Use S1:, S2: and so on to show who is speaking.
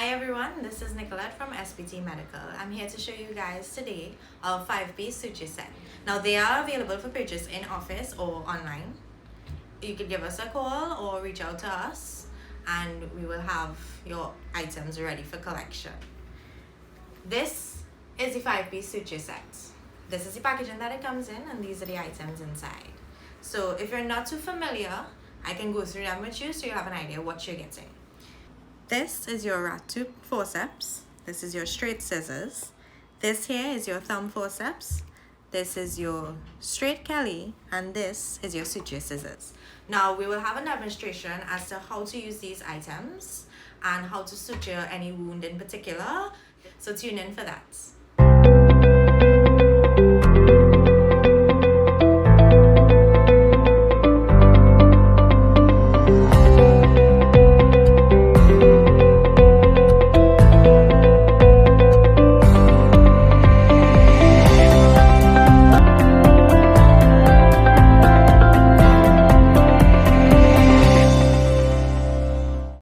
S1: Hi everyone, this is Nicolette from SBT Medical. I'm here to show you guys today a 5-piece suture set. Now they are available for purchase in office or online. You could give us a call or reach out to us and we will have your items ready for collection. This is the 5-piece suture set. This is the packaging that it comes in and these are the items inside. So if you're not too familiar, I can go through them with you so you have an idea what you're getting. This is your rat tooth forceps. This is your straight scissors. This here is your thumb forceps. This is your straight Kelly, and this is your suture scissors. Now we will have a demonstration as to how to use these items and how to suture any wound in particular. So tune in for that.